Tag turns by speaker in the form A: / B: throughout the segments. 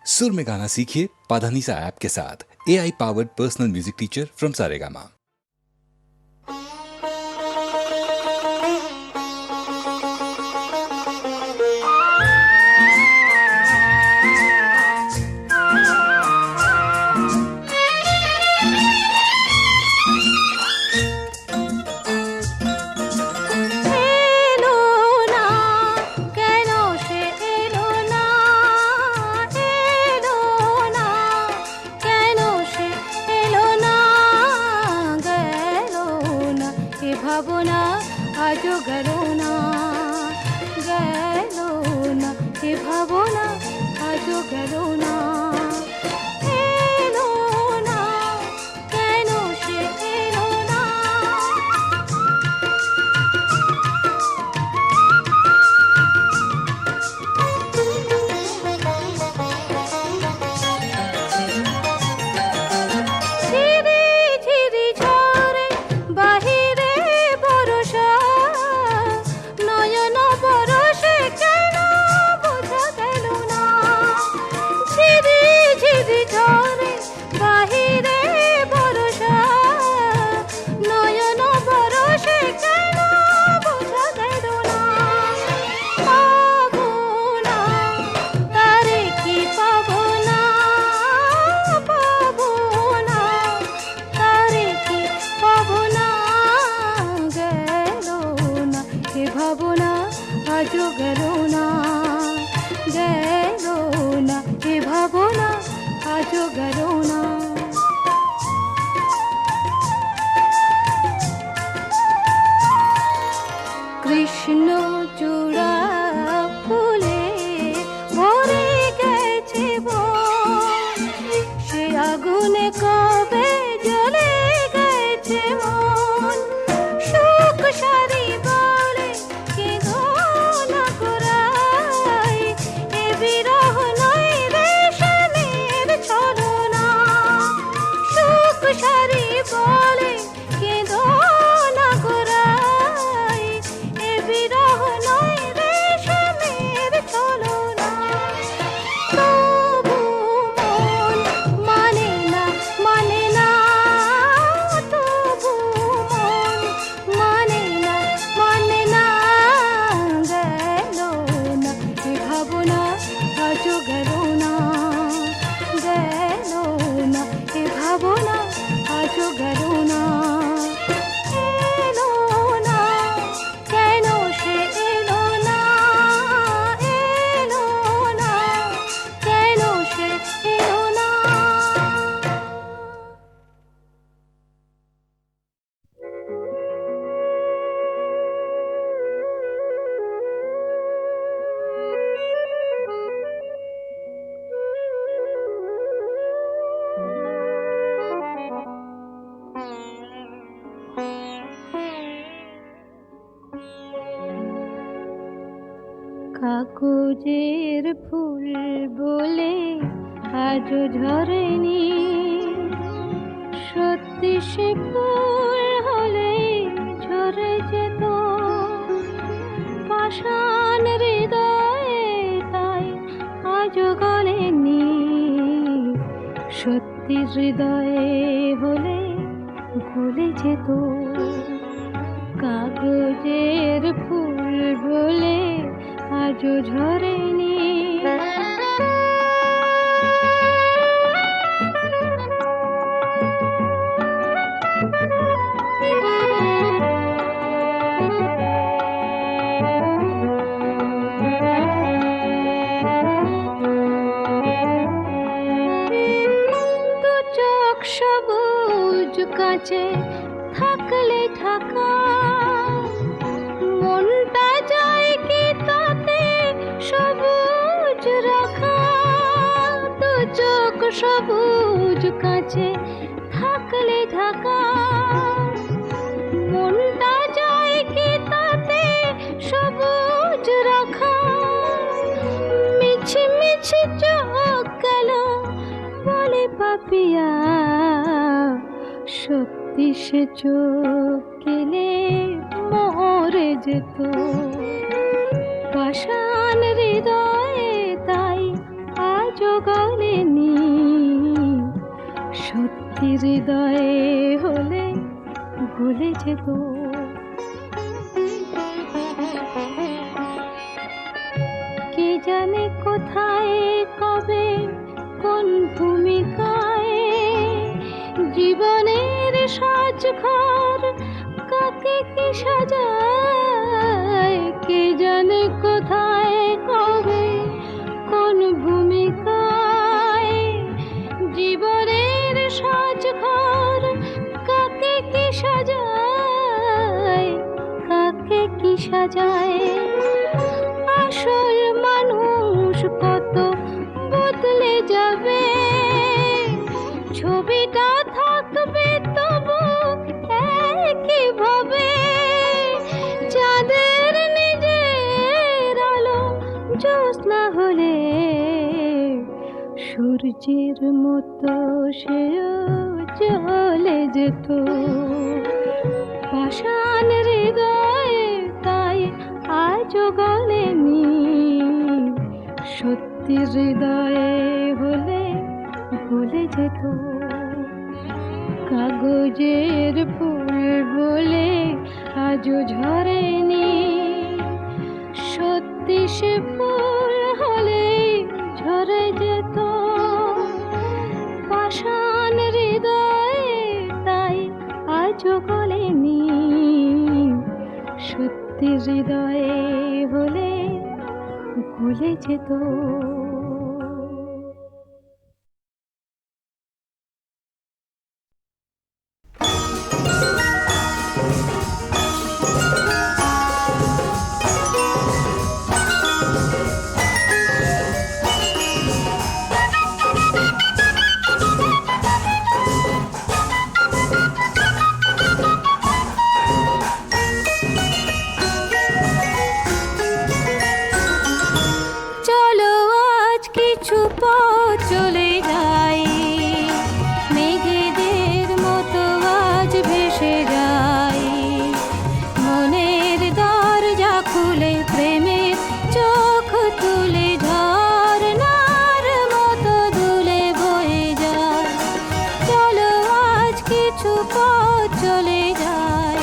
A: सुर में गाना सीखिए पाधानीसा ऐप के साथ। AI powered personal music teacher from Saregama.
B: ভাবনা আজও গেল না, গেল না, এ ভাবনা আজও গেল না, এলো না, কেন সে এলো না। ঝিরি ঝিরি ঝরে বাহিরে বরষা, নয়ন বরষে কেন বোঝা গেল না। ঝিরি ঝিরি ঝরে বাহিরে বরষা, নয়ন বরষে কেন বোঝা গেল না। পাবো না, তারে কি পাবো না, পাবো না, তারে কি পাবো না। গেল না, এ ভাবনা আজও গেল না, গেল না, এ ভাবনা আজও গেল না। কৃষ্ণ চূড়া ফুলে ভরে গেছে বন, সে আগুনে কবে জ্বলে গেছে মন। সুখ সারি বলে কেঁদো না গোড়ায়, এ বিরহ নয় রেশমের ছলনা। সুখ সারি বলে কেঁদো না গোড়ায়, এ বিরহ নয় রেশমের ছলনা। তবু মন মানে না, মানে না, তবু মন মানে না, মানে না। গেল না, এ ভাবনা আজও গেল না, গেল না, এ ভাবনা আজও গেল না। এলো না, কেন সে এলো না, এলো না, কেন সে এলো না। কাগজের ফুল বলে আজও ঝরেনি, সত্যি সে ফুল হলে ঝরে যেত। পাষাণ হৃদয়ে তাই আজও গলেনি, সত্যি হৃদয়ে হলে গলে যেত। কাগজের ফুল বলে আজও ঝরেনি। দু চোখ সবুজ কাঁচে থাকলে ঢাকা, মনটা যায় কি তাতে সবুজ রাখা। দু চোখ সবুজ কাঁচে থাকলে ঢাকা, মনটা যায় কি তাতে সবুজ রাখা। মিছি মিছি চোখ গেল বলে পাপিয়া, সত্যি সে চোখ গেলে মরে যেত। পাষাণ হৃদয়ে তাই আজও গলেনি, সত্যি হৃদয়ে হলে ভুলে যেত। কে জানে কোথায় কবে কোন ভূমিকায় জীবনের সাজঘর কাকে কি সাজায়। কে জানে কোথায় কবে কোন ভূমিকায় জীবনের সাজঘর কাকে কি সাজায়, কাকে কি সাজায়। আসল মানুষ কত বদলে যাবে, ছবিটা থাকবে তবু একইভাবে। চাঁদের নিজের আলো জ্যোৎস্না হলে সূর্যের মতো সেও চলে যেত। পাষাণ হৃদয়ে তাই আজও গলেনি, সত্যি হৃদয়ে হলে ভুলে যেত। কাগজের ফুল বলে আজও ঝরেনি, সত্যি সে ফুল হলে ঝরে যেত। পাষাণ হৃদয়ে তাই আজও গলেনি, সত্যি হৃদয়ে হলে ভুলে যেত। চলো আজ কিছু পথ চলে যাই, মেঘেদের মতো আজ ভেসে যাই। মনের দরজা খুলে প্রেমের চোখ তুলে ঝরনার মতো দুলে বয়ে যায়। চলো আজ কিছু পথ চলে যাই।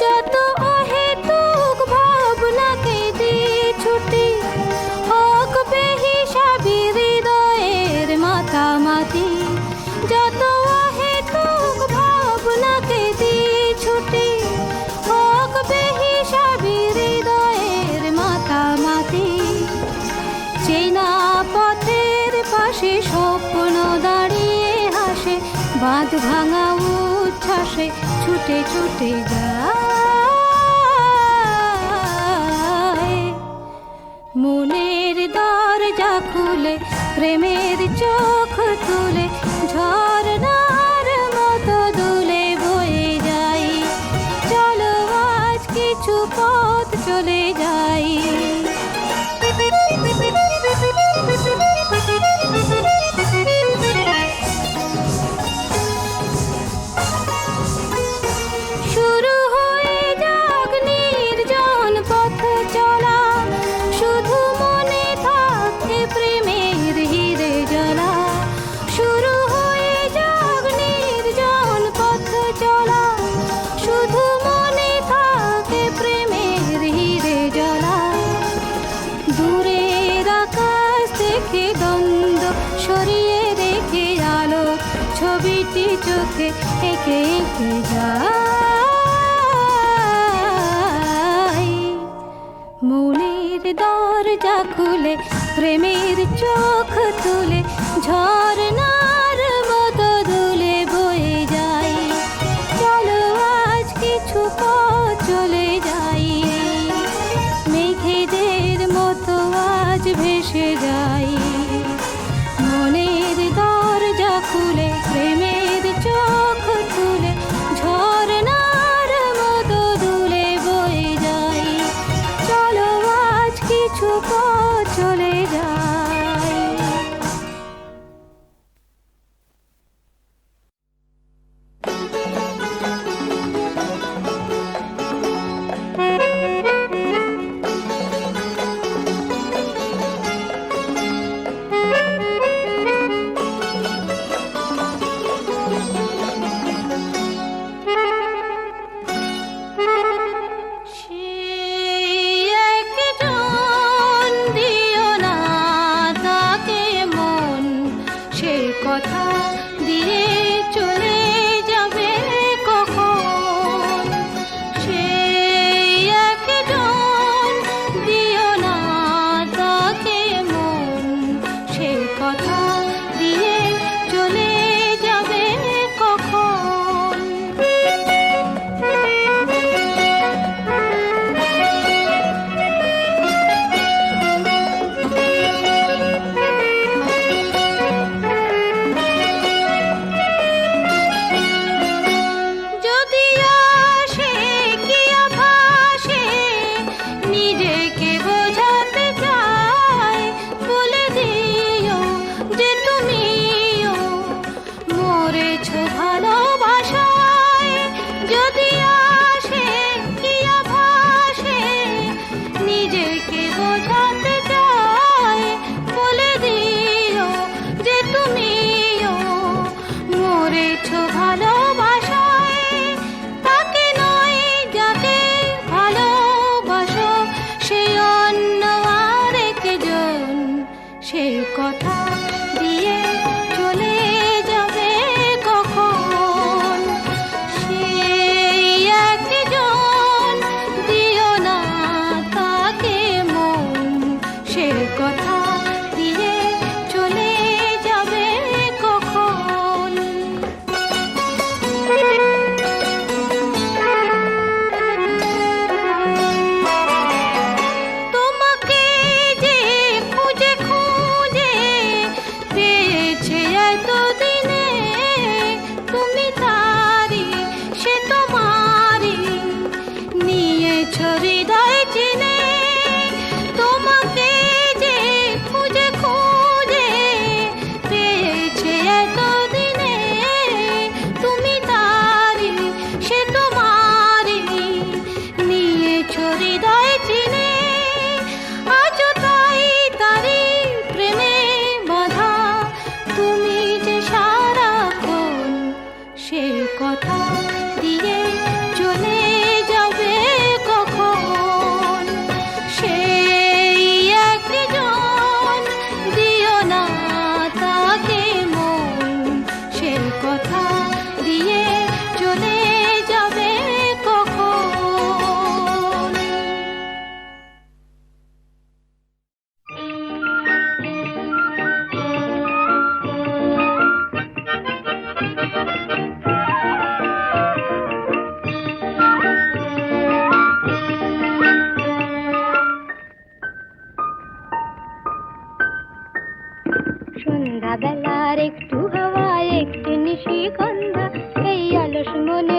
B: যত অহেতুক ভাবনাকে দিয়ে ছুটি, হোক বেহিসাবি হৃদয়ের মাতামাতি। যত অহেতুক ভাবনাকে দিয়ে ছুটি, হোক বেহিসাবি হৃদয়ের মাতামাতি। চেনা পথের পাশে স্বপ্ন দাঁড়িয়ে হাসে, বাঁধ ভাঙা উচ্ছ্বাসে ছুটে ছুটে যায়। মনের দরজা খুলে প্রেমের চোখ তুলে ঝরনার মতো দুলে বয়ে যাই। চলো আজ কিছু পথ চলে যাই। শুরু হয়ে যাক নির্জন পথ চলা, শুধু মনে থাকে প্রেমের হিরে জ্বালা। শুরু হয়ে যাক নির্জন পথ চলা, শুধু মনে থাকে প্রেমের হিরে জ্বালা। দূরের আকাশ থেকে দ্বন্দ্ব সরিয়ে রেখে আলো ছবিটি চোখে এঁকে এঁকে যায়। মনের দরজা খুলে প্রেমের চোখ তুলে ঝরনার মতো দুলে বয়ে যাই। চলো আজ কিছু পথ চলে যাই, মেঘেদের মতো আজ ভেসে যাই। মনের দরজা খুলে প্রেমের চোখ তুলে ঝরনার মতো দুলে বয়ে যাই। চলো আজ কিছু পথ চলে যাই।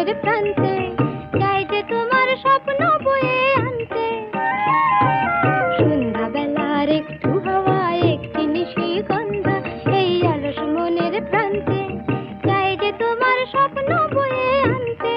B: মনের প্রান্তে, চাই যে তোমার স্বপ্ন বয়ে আনতে। সন্ধ্যাবেলার একটু হাওয়া, একটি নিশিগন্ধা, এই অলস মনের প্রান্তে, চাই যে তোমার স্বপ্ন বয়ে আনতে।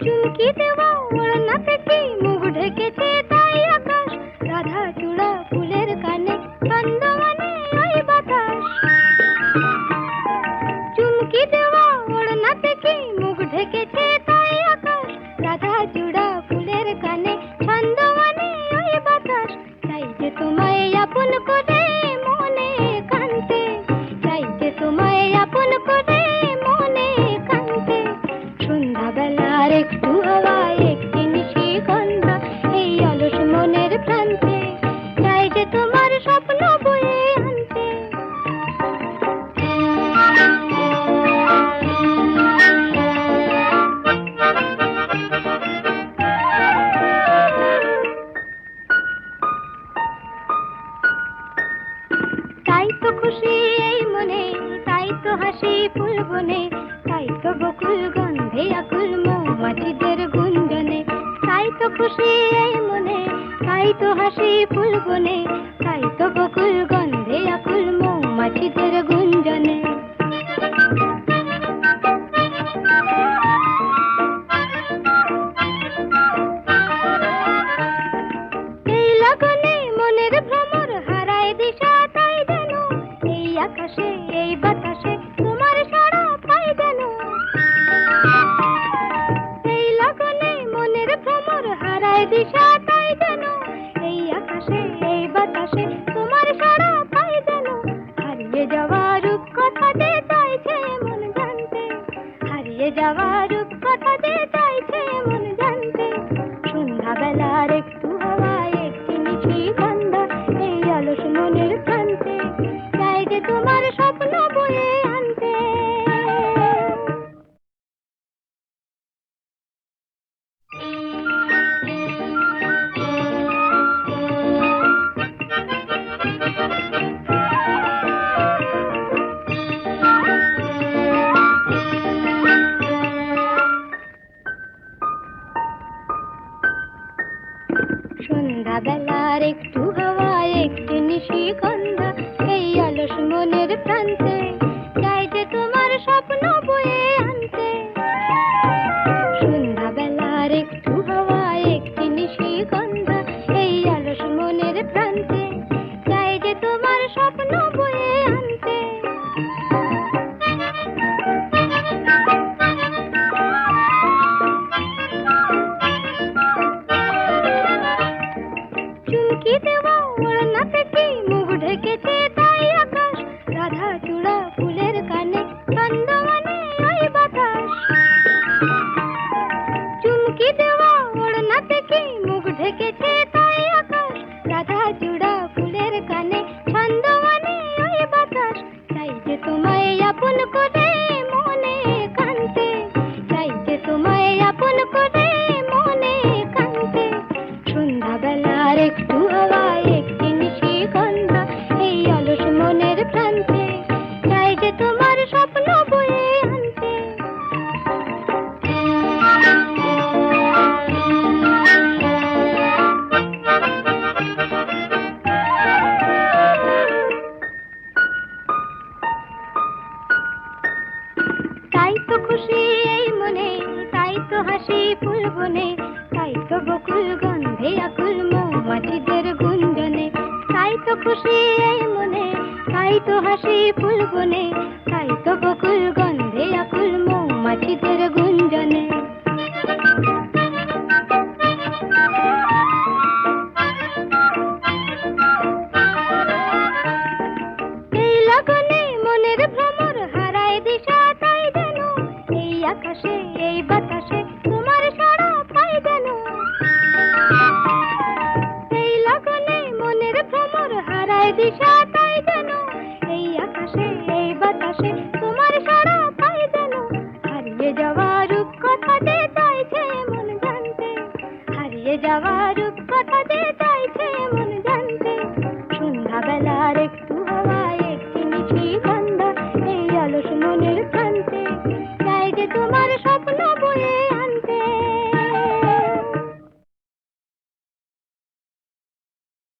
B: চুমকি দেওয়া ওড়না থেকে মুখ ঢেকেছে তাই আকাশ, রাধা চূড়া ফুলের কানে ছন্দমানে ওই বাতাস। চুমকি দেওয়া ওড়না থেকে মুখ ঢেকেছে তাই আকাশ, রাধা চূড়া ফুলের কানে ছন্দমানে ওই বাতাস। চাই যে তোমায় আপন করে মনে কান্তে, চাই যে তোমায় আপন করে মনে কান্তে। সন্ধ্যাবেলার একটু হাওয়া, একটি নিশিগন্ধা, এই অলস মনের প্রান্তে, চাই যে তোমার স্বপ্ন বয়ে আনতে। তাই তো খুশি এই মনে, তাই তো হাসি ফুল বনে, তাই তো বকুল গন্ধে আকুল মৌমাছিদের গুঞ্জনে। তাই তো খুশি এই মনে, তাই তো হাসি ফুল বনে, তাই তো বকুল গন্ধে আকুল মৌমাছিদের গুঞ্জনে। এই লগনে মনের ভ্রমর হারায় দিশা, তাই যেন এই আকাশে এই বাতাসে তোমার সাড়া পাই যেন। এই লগনে মনের ভ্রমর হারায় দিশা, তাই যেন এই আকাশে এই বাতাসে তোমার সাড়া পাই যেন। হারিয়ে যাওয়া রূপ কথা যে চাইছে মন জানতে, হারিয়ে যাওয়া রূপ কথা যে চাইছে মন জানতে। সন্ধ্যাবেলার একটু হাওয়া, একটি নিশিগন্ধা, এই অলস মনের প্রান্তে, চাই যে তোমার স্বপ্ন বয়ে আনতে। সন্ধ্যাবেলার একটু হাওয়া, একটি নিশিগন্ধা, এই অলস মনের প্রান্তে, চাই যে তোমার স্বপ্ন বয়ে আনতে। সন্ধ্যাবেলার একটু হাওয়া, একটি নিশিগন্ধা, এই অলস মনের প্রান্তে, চাই যে তোমার স্বপ্ন বয়ে আনতে। চুমকি দেওয়া ওড়না থেকে মুখ ঢেকেছে তাই আকাশ, রাধা চূড়া ফুলের কানে ছন্দমানে ওই বাতাস। চুমকি দেওয়া ওড়না থেকে মুখ ঢেকেছে তাই আকাশ, রাধা চূড়া ফুলের কানে ছন্দমানে ওই বাতাস। চাই যে তোমায় আপন করে মনে কান্তে, চাই যে তোমায় আপন করে মনে কান্তে। সন্ধ্যাবেলার একটু হাওয়া, একটি নিশিগন্ধা, এই অলস মনের প্রান্তে, চাই যে তোমার স্বপ্ন বয়ে আনতে। তাই তো খুশি এই মনে, তাই তো হাসি ফুল বনে, তাই তো বকুল গন্ধে আকুল মৌমাছিদের গুঞ্জনে। তাই তো খুশি এই মনে, তাই তো হাসি ফুল বনে, তাই তো বকুল গন্ধে আকুল মৌমাছিদের গুঞ্জনে। এই লগনে মনের ভ্রমর হারায় দিশা, তাই যেন এই আকাশে এই বাতাসে তোমার সাড়া পাই যেন। এই লগনে মনের ভ্রমর হারায় দিশা, তাই যেন এই আকাশে এই বাতাসে তোমার সাড়া পাই যেন। হারিয়ে যাওয়া রূপ কথা যে চাইছে মন জানতে, হারিয়ে যাওয়া রূপ